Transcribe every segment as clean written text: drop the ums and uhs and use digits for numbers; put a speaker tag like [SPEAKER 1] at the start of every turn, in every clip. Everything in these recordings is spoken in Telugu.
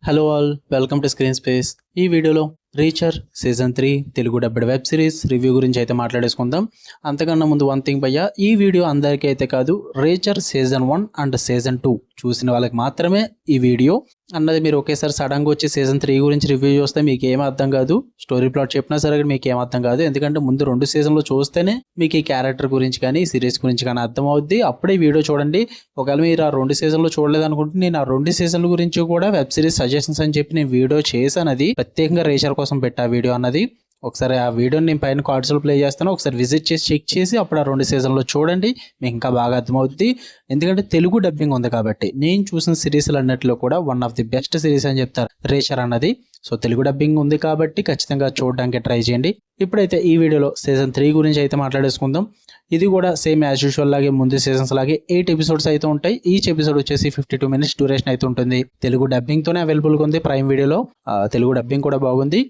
[SPEAKER 1] Hello all, welcome to screen space. ఈ వీడియోలో Reacher season 3 Telugu dubbed web series review గురించి అయితే మాట్లాడేసుకుందాం. అంతకన్నా ముందు వన్ థింగ్ భయ్యా, ఈ వీడియో అందరికీ అయితే కాదు, రీచర్ సీజన్ 1 అండ్ సీజన్ 2 చూసిన వాళ్ళకి మాత్రమే ఈ వీడియో అన్నది. మీరు ఒకేసారి సడన్గా వచ్చి సీజన్ 3 గురించి రివ్యూ చూస్తే మీకు ఏం అర్థం కాదు, స్టోరీ ప్లాట్ చెప్పినా సరే మీకు ఏం అర్థం కాదు. ఎందుకంటే ముందు 2 సీజన్లు చూస్తేనే మీకు ఈ క్యారెక్టర్ గురించి కానీ ఈ సిరీస్ గురించి కానీ అర్థం అవుద్ది. అప్పుడే వీడియో చూడండి. ఒకవేళ మీరు ఆ 2 సీజన్లు చూడలేదు అనుకుంటే, నేను ఆ 2 సీజన్ల గురించి కూడా వెబ్ సిరీస్ సజెషన్స్ అని చెప్పి నేను వీడియో చేశానది, ప్రత్యేకంగా రీచర్ కోసం పెట్టా వీడియో అన్నది. ఒకసారి ఆ వీడియోని నేను పైన కార్డ్స్లో ప్లే చేస్తాను, ఒకసారి విజిట్ చేసి చెక్ చేసి అప్పుడు ఆ 2 సీజన్లో చూడండి, మీకు ఇంకా బాగా అర్థమవుతుంది. ఎందుకంటే తెలుగు డబ్బింగ్ ఉంది కాబట్టి. నేను చూసిన సిరీస్లు అన్నిటిలో కూడా one of the best series అని చెప్తారు రీచర్ అన్నది. సో తెలుగు డబ్బింగ్ ఉంది కాబట్టి ఖచ్చితంగా చూడడానికి ట్రై చేయండి. ఇప్పుడైతే ఈ వీడియోలో సీజన్ 3 గురించి అయితే మాట్లాడేసుకుందాం. ఇది కూడా సేమ్ యాజ్ యూజువల్ లాగే ముందు సీజన్స్ లాగే 8 ఎపిసోడ్స్ అయితే ఉంటాయి. ఈచ్ ఎపిసోడ్ వచ్చేసి 52 మినిట్స్ డ్యూరేషన్ అయితే ఉంటుంది. తెలుగు డబ్బింగ్ తోనే అవైలబుల్గా ఉంది ప్రైమ్ వీడియోలో. తెలుగు డబ్బింగ్ కూడా బాగుంది.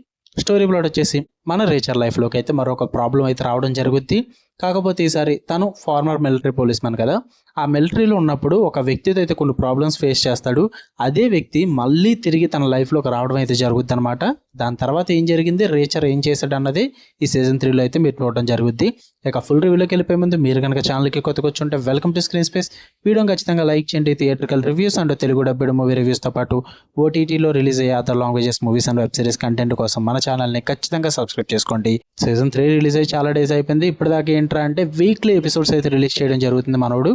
[SPEAKER 1] స్టోరీ ప్లాట్ వచ్చేసి మన రీచర్ లైఫ్లోకి అయితే మరొక ప్రాబ్లం అయితే రావడం జరుగుద్ది. కాకపోతే ఈసారి తను ఫార్మర్ మిలిటరీ పోలీస్ మ్యాన్ కదా, ఆ మిలిటరీలో ఉన్నప్పుడు ఒక వ్యక్తితో అయితే కొన్ని ప్రాబ్లమ్స్ ఫేస్ చేస్తాడు. అదే వ్యక్తి మళ్ళీ తిరిగి తన లైఫ్లోకి రావడం అయితే జరుగుద్ది అనమాట. దాని తర్వాత ఏం జరిగింది, రీచర్ ఏం చేశాడు అన్నది ఈ సీజన్ 3లో అయితే మీరు చూడడం జరుగుద్ది. ఇక ఫుల్ రివ్యూలోకి వెళ్ళిపోయే ముందు మీరు కనుక ఛానల్కి కొత్తగా వచ్చి ఉంటే వెల్కమ్ టు స్క్రీన్ స్పేస్. వీడియోని ఖచ్చితంగా లైక్ చేయండి. Theatrical reviews and Telugu dubbed movie రివ్యూస్తో పాటు ఓటీటీలో రిలీజ్ అయ్యే other languages movies and web series content కోసం మన ఛానల్ని ఖచ్చితంగా సబ్స్క్రైబ్ చేసుకోండి. సీజన్ 3 రిలీజ్ అయ్యి చాలా డేస్ అయిపోయింది. ఇప్పటిదాకా ఏంట్రా అంటే వీక్లీ ఎపిసోడ్స్ అయితే రిలీజ్ చేయడం జరుగుతుంది మనోడు.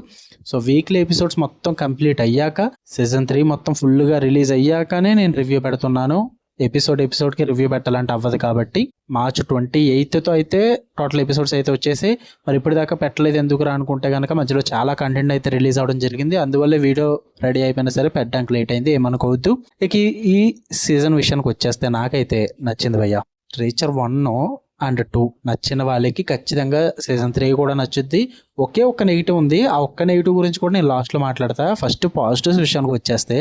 [SPEAKER 1] సో వీక్లీ ఎపిసోడ్స్ మొత్తం కంప్లీట్ అయ్యాక, సీజన్ 3 మొత్తం ఫుల్గా రిలీజ్ అయ్యాకనే నేను రివ్యూ పెడుతున్నాను. ఎపిసోడ్కి రివ్యూ పెట్టాలంటే అవ్వదు కాబట్టి మార్చ్ 28తో అయితే టోటల్ ఎపిసోడ్స్ అయితే వచ్చేసి, మరి ఇప్పటిదాకా పెట్టలేదు ఎందుకురా అనుకుంటే కనుక మధ్యలో చాలా కంటెంట్ అయితే రిలీజ్ అవ్వడం జరిగింది. అందువల్లే వీడియో రెడీ అయిపోయినా సరే పెట్టడానికి లేట్ అయింది, ఏమనుకోవద్దు. ఇక ఈ సీజన్ విషయానికి వచ్చేస్తే నాకైతే నచ్చింది భయ్య. రీచర్ 1 అండ్ 2 నచ్చిన వాళ్ళకి ఖచ్చితంగా సీజన్ 3 కూడా నచ్చుద్ది. ఒకే ఒక్క నెగిటివ్ ఉంది, ఆ ఒక్క నెగిటివ్ గురించి కూడా నేను లాస్ట్లో మాట్లాడతా. ఫస్ట్ పాజిటివ్స్ విషయానికి వచ్చేస్తే,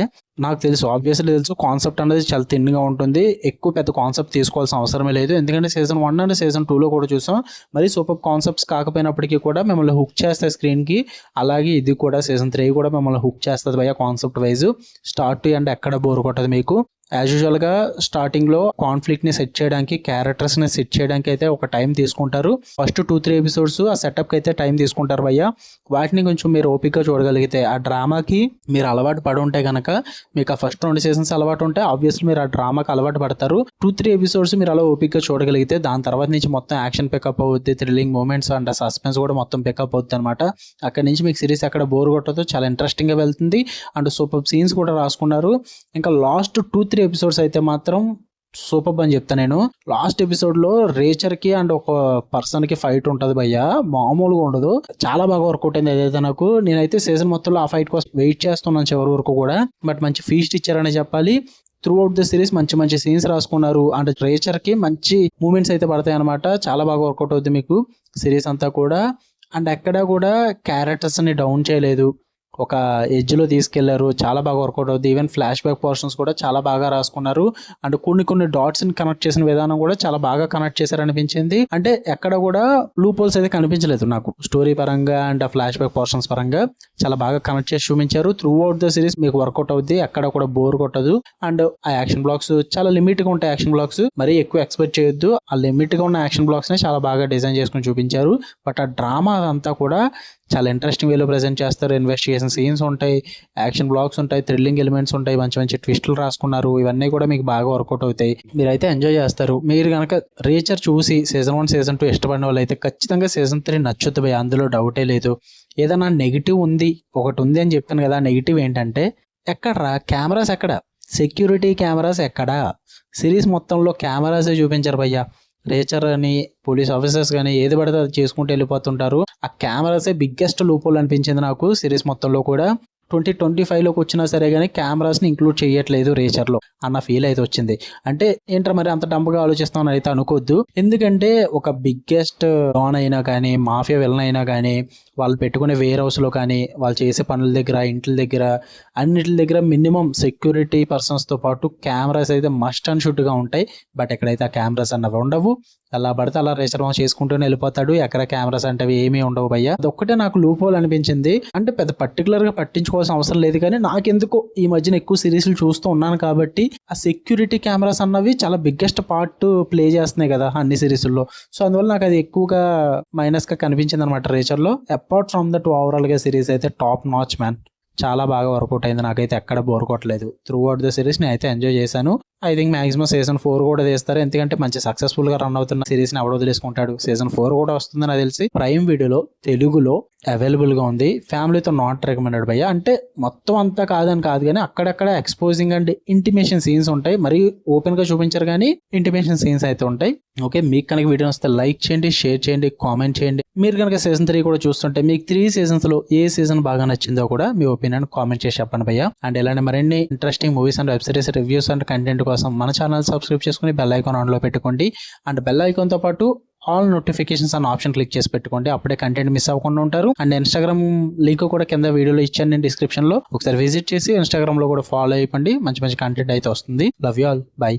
[SPEAKER 1] నాకు తెలుసు, ఆబ్వియస్లీ తెలుసు, కాన్సెప్ట్ అనేది చాలా తిన్నుగా ఉంటుంది. ఎక్కువ పెద్ద కాన్సెప్ట్ తీసుకోవాల్సిన అవసరమే లేదు. ఎందుకంటే సీజన్ 1 అండ్ సీజన్ 2లో కూడా చూసాం, మరి సూపర్ కాన్సెప్ట్స్ కాకపోయినప్పటికీ కూడా మిమ్మల్ని హుక్ చేస్తాయి స్క్రీన్కి. అలాగే ఇది కూడా సీజన్ 3 కూడా మిమ్మల్ని హుక్ చేస్తుంది భయ్య. Concept wise start to end ఎక్కడ బోర్ కొట్టదు మీకు. యాజ్ యూజువల్గా స్టార్టింగ్లో కాన్ఫ్లిక్ట్ని సెట్ చేయడానికి, క్యారెక్టర్స్ని సెట్ చేయడానికి అయితే ఒక టైం తీసుకుంటారు. ఫస్ట్ 2-3 ఎపిసోడ్స్ ఆ సెటప్కి అయితే టైం తీసుకుంటారు భయ్య. వాటిని కొంచెం మీరు ఓపికగా చూడగలిగితే, ఆ డ్రామాకి మీరు అలవాటు పడి ఉంటే కనుక, మీకు ఆ ఫస్ట్ 2 సీజన్స్ అలవాటు ఉంటే ఆబ్వియస్లీ మీరు ఆ డ్రామాకి అలవాటు పడతారు. 2-3 ఎపిసోడ్స్ మీరు అలా ఓపికగా చూడగలిగితే, దాని తర్వాత నుంచి మొత్తం యాక్షన్ పికప్ అవుద్ది, థ్రిల్లింగ్ మూమెంట్స్ అండ్ సస్పెన్స్ కూడా మొత్తం పికప్ అవుద్ది అనమాట. అక్కడ నుంచి మీకు సిరీస్ ఎక్కడ బోర్ కొట్టదు, చాలా ఇంట్రెస్టింగ్గా వెళ్తుంది. అండ్ సూపర్ సీన్స్ కూడా రాసుకున్నారు. ఇంకా లాస్ట్ 2-3 ఎపిసోడ్స్ అయితే మాత్రం సూపర్ అని చెప్తా నేను. లాస్ట్ ఎపిసోడ్లో రీచర్కి అండ్ ఒక పర్సన్కి ఫైట్ ఉంటుంది భయ్య, మామూలుగా ఉండదు. చాలా బాగా వర్కౌట్ అయింది ఏదైతే నాకు. నేనైతే సీజన్ మొత్తంలో ఆ ఫైట్ కోసం వెయిట్ చేస్తున్నాను చివరి వరకు కూడా. బట్ మంచి ఫీస్ట్ ఇచ్చారని చెప్పాలి. త్రూ అవుట్ ద సిరీస్ మంచి మంచి సీన్స్ రాసుకున్నారు. అండ్ రీచర్కి మంచి మూమెంట్స్ అయితే పడతాయి అనమాట. చాలా బాగా వర్కౌట్ అవుతుంది మీకు సిరీస్ అంతా కూడా. అండ్ ఎక్కడ కూడా క్యారెక్టర్స్ని డౌన్ చేయలేదు, ఒక ఎడ్జ్లో తీసుకెళ్లారు. చాలా బాగా వర్కౌట్ అవుతుంది. ఈవెన్ ఫ్లాష్ బ్యాక్ పోర్షన్స్ కూడా చాలా బాగా రాసుకున్నారు. అండ్ కొన్ని డాట్స్ని కనెక్ట్ చేసిన విధానం కూడా చాలా బాగా కనెక్ట్ చేశారనిపించింది. అంటే ఎక్కడ కూడా లూప్ హోల్స్ అయితే కనిపించలేదు నాకు, స్టోరీ పరంగా అండ్ ఫ్లాష్ బ్యాక్ పోర్షన్స్ పరంగా చాలా బాగా కనెక్ట్ చేసి చూపించారు. త్రూ అవుట్ ద సిరీస్ మీకు వర్కౌట్ అవుద్ది, ఎక్కడ కూడా బోర్ కొట్టదు. అండ్ ఆ యాక్షన్ బ్లాక్స్ చాలా లిమిట్గా ఉంటాయి. యాక్షన్ బ్లాక్స్ మరీ ఎక్కువ ఎక్స్పెక్ట్ చేయొద్దు. ఆ లిమిట్గా ఉన్న యాక్షన్ బ్లాక్స్ని చాలా బాగా డిజైన్ చేసుకుని చూపించారు. బట్ ఆ డ్రామా అంతా కూడా చాలా ఇంట్రెస్టింగ్ వేలో ప్రజెంట్ చేస్తారు. ఇన్వెస్టిగేషన్ సీన్స్ ఉంటాయి, యాక్షన్ బ్లాక్స్ ఉంటాయి, థ్రిల్లింగ్ ఎలిమెంట్స్ ఉంటాయి, మంచి మంచి ట్విస్టులు రాసుకున్నారు. ఇవన్నీ కూడా మీకు బాగా వర్కౌట్ అవుతాయి, మీరైతే ఎంజాయ్ చేస్తారు. మీరు కనుక రీచర్ చూసి సీజన్ 1 సీజన్ 2 ఇష్టపడిన వాళ్ళు అయితే ఖచ్చితంగా సీజన్ 3 నచ్చుతుంది భయ్య, అందులో డౌటే లేదు. ఏదైనా నెగిటివ్ ఉంది, ఒకటి ఉంది అని చెప్తాను కదా. నెగిటివ్ ఏంటంటే, ఎక్కడరా కెమెరాస్, ఎక్కడ సెక్యూరిటీ కెమెరాస్, ఎక్కడ సిరీస్ మొత్తంలో కెమెరాసే చూపించారు భయ్య. రీచర్ అని పోలీస్ ఆఫీసర్స్ కానీ ఏది పడితే అది చేసుకుంటూ వెళ్ళిపోతుంటారు. ఆ కెమెరాసే బిగ్గెస్ట్ లూపోల్ అనిపించింది నాకు సిరీస్ మొత్తంలో కూడా. 2025లోకి వచ్చినా సరే కానీ కెమెరాస్ని ఇంక్లూడ్ చేయట్లేదు రీచర్లో అన్న ఫీల్ అయితే వచ్చింది. అంటే ఏంట్రా మరి అంత డంప్గా ఆలోచిస్తామని అయితే అనుకోవద్దు. ఎందుకంటే ఒక బిగ్గెస్ట్ డాన్ అయినా కానీ, మాఫియా విలన్ అయినా కానీ, వాళ్ళు పెట్టుకునే వేర్ హౌస్లో కానీ, వాళ్ళు చేసే పనుల దగ్గర, ఇంట్ల దగ్గర, అన్నిటి దగ్గర మినిమం సెక్యూరిటీ పర్సన్స్తో పాటు కెమెరాస్ అయితే మస్ట్ అండ్ షుడ్గా ఉంటాయి. బట్ ఎక్కడైతే ఆ కెమెరాస్ అన్నవి ఉండవు. అలా పడితే అలా రేచర్ చేసుకుంటూనే వెళ్ళిపోతాడు. ఎక్కడ కెమెరాస్ అంటే ఏమీ ఉండవు భయ్య. అదొక్కటే నాకు లూప్ హోల్ అనిపించింది. అంటే పెద్ద పర్టికులర్గా పట్టించుకో చెప్పవలసిన అవసరం లేదు, కానీ నాకెందుకో ఈ మధ్యన ఎక్కువ సిరీస్లు చూస్తూ ఉన్నాను కాబట్టి ఆ సెక్యూరిటీ కెమెరాస్ అన్నవి చాలా బిగ్గెస్ట్ పార్ట్ ప్లే చేస్తున్నాయి కదా అన్ని సిరీస్ల్లో. సో అందువల్ల నాకు అది ఎక్కువగా మైనస్గా కనిపించింది అనమాట రేచర్లో. అపార్ట్ ఫ్రమ్ దట్ ఓవరాల్గా సిరీస్ అయితే టాప్ నాచ్ మ్యాన్. చాలా బాగా వర్కౌట్ అయింది, నాకైతే ఎక్కడ బోర్ కొట్టలేదు. త్రూ అవుట్ ద సిరీస్ నేను అయితే ఎంజాయ్ చేశాను. ఐ థింక్ మాక్సిమం సీజన్ 4 కూడా తీస్తారు, ఎందుకంటే మంచి సక్సెస్ఫుల్ గా రన్ అవుతున్న సిరీస్ ని ఎవడో వదిలేసుకుంటాడు. సీజన్ 4 కూడా వస్తుంది నాకు తెలిసి. ప్రైమ్ వీడియోలో తెలుగులో అవైలబుల్ గా ఉంది. ఫ్యామిలీతో నాట్ రికమెండెడ్ భయ్య. అంటే మొత్తం అంతా కాదని కాదు, కానీ అక్కడక్కడ ఎక్స్పోజింగ్ అండ్ ఇంటిమేషన్ సీన్స్ ఉంటాయి. మరి ఓపెన్ గా చూపించారు కానీ ఇంటిమేషన్ సీన్స్ అయితే ఉంటాయి. ఓకే, మీకు కనుక వీడియో వస్తే లైక్ చేయండి, షేర్ చేయండి, కామెంట్ చేయండి. మీరు కనుక సీజన్ 3 కూడా చూస్తుంటే మీకు 3 సీజన్స్ లో ఏ సీజన్ బాగా నచ్చిందో కూడా మీ ఒపీనియన్ కామెంట్ చేసి చెప్పండి భయ్య. అండ్ ఇలాంటి మరిన్ని interesting movies and web series reviews and content కోసం మన ఛానల్ సబ్స్క్రైబ్ చేసుకుని బెల్ ఐకాన్ ఆన్ లో పెట్టుకోండి. అండ్ బెల్ ఐకాన్ తో పాటు ఆల్ నోటిఫికేషన్స్ అన్న ఆప్షన్ క్లిక్ చేసి పెట్టుకోండి. అప్పుడే కంటెంట్ మిస్ అవ్వకుండా ఉంటారు. అండ్ ఇన్స్టాగ్రామ్ లింక్ కూడా కింద వీడియోలో ఇచ్చాను నేను డిస్క్రిప్షన్ లో. ఒకసారి విజిట్ చేసి ఇన్స్టాగ్రామ్ లో కూడా ఫాలో అయిపోండి. మంచి మంచి కంటెంట్ అయితే వస్తుంది. Love you all, by.